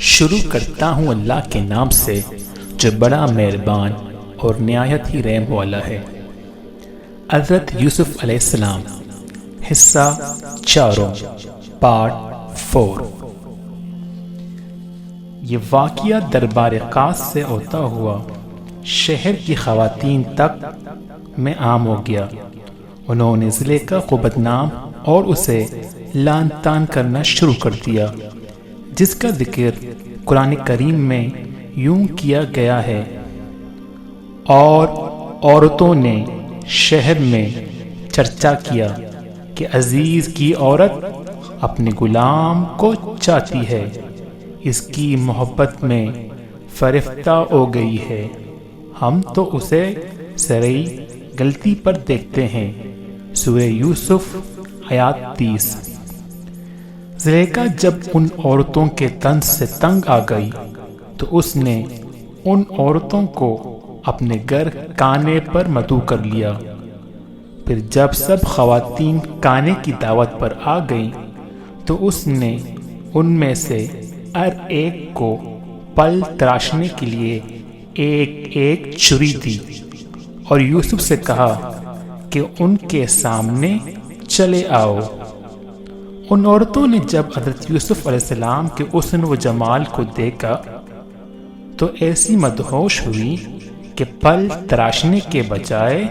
شروع کرتا ہوں اللہ کے نام سے جو بڑا مہربان اور نہایت ہی رحم والا ہے۔ حضرت یوسف علیہ السلام، حصہ چاروں، پارٹ 4۔ یہ واقعہ دربار خاص سے ہوتا ہوا شہر کی خواتین تک میں عام ہو گیا۔ انہوں نے زلیخا کو بدنام اور اسے لعن طعن کرنا شروع کر دیا، جس کا ذکر قرآن کریم میں یوں کیا گیا ہے: اور عورتوں نے شہر میں چرچا کیا کہ عزیز کی عورت اپنے غلام کو چاہتی ہے، اس کی محبت میں فریفتہ ہو گئی ہے، ہم تو اسے سرئی غلطی پر دیکھتے ہیں۔ سورہ یوسف آیات 30۔ زلیخا جب ان عورتوں کے طنز سے تنگ آ گئی تو اس نے ان عورتوں کو اپنے گھر کھانے پر مدعو کر لیا۔ پھر جب سب خواتین کھانے کی دعوت پر آ گئیں تو اس نے ان میں سے ہر ایک کو پل تراشنے کے لیے ایک ایک چھری دی اور یوسف سے کہا کہ ان کے سامنے چلے آؤ۔ ان عورتوں نے جب حضرت یوسف علیہ السلام کے حسن و جمال کو دیکھا تو ایسی مدہوش ہوئی کہ پل تراشنے کے بجائے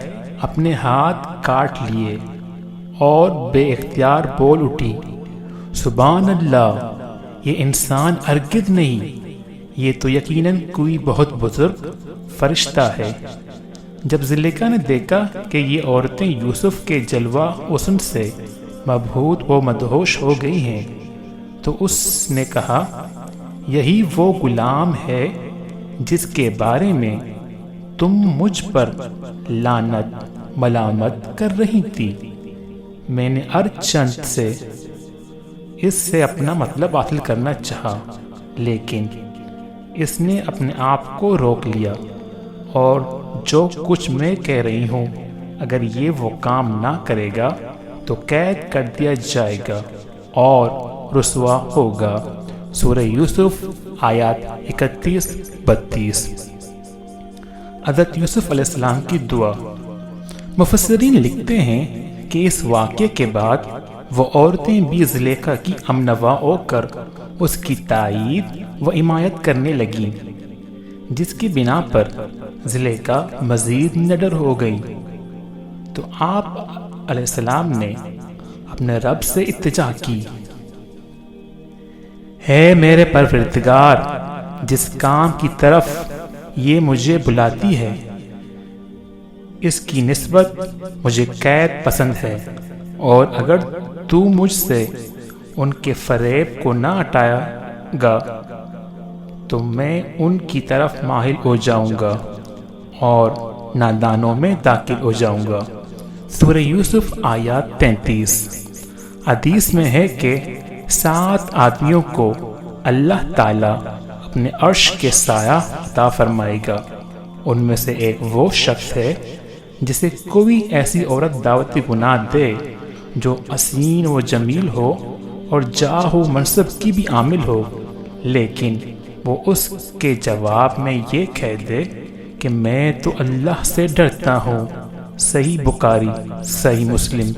اپنے ہاتھ کاٹ لیے اور بے اختیار بول اٹھی: سبحان اللہ، یہ انسان ہرگز نہیں، یہ تو یقیناً کوئی بہت بزرگ فرشتہ ہے۔ جب زلیخا نے دیکھا کہ یہ عورتیں یوسف کے جلوہ حسن سے مبہوت و مدہوش ہو گئی ہیں تو اس نے کہا: یہی وہ غلام ہے جس کے بارے میں تم مجھ پر لعنت ملامت کر رہی تھی۔ میں نے ہر چند سے اس سے اپنا مطلب حاصل کرنا چاہا، لیکن اس نے اپنے آپ کو روک لیا، اور جو کچھ میں کہہ رہی ہوں اگر یہ وہ کام نہ کرے گا تو قید کر دیا جائے گا اور رسوا ہوگا۔ سورہ یوسف آیات 31-32۔ حضرت یوسف علیہ السلام کی دعا۔ مفسرین لکھتے ہیں کہ اس واقعے کے بعد وہ عورتیں بھی زلیخا کی ہمنوا ہو کر اس کی تائید و حمایت کرنے لگیں، جس کی بنا پر زلیخا مزید نڈر ہو گئی۔ تو آپ علیہ السلام نے اپنے رب سے التجا کی: ہے میرے پروردگار، جس کام کی طرف یہ مجھے بلاتی ہے اس کی نسبت مجھے قید پسند ہے، اور اگر تو مجھ سے ان کے فریب کو نہ ہٹائے گا تو میں ان کی طرف مائل ہو جاؤں گا اور نادانوں میں داخل ہو جاؤں گا۔ سورہ یوسف آیات 33۔ حدیث میں ہے کہ 7 آدمیوں کو اللہ تعالیٰ اپنے عرش کے سایہ عطا فرمائے گا۔ ان میں سے ایک وہ شخص ہے جسے کوئی ایسی عورت دعوت گناہ دے جو حسین و جمیل ہو اور جاہ و منصب کی بھی عامل ہو، لیکن وہ اس کے جواب میں یہ کہہ دے کہ میں تو اللہ سے ڈرتا ہوں۔ صحیح بخاری، صحیح مسلم۔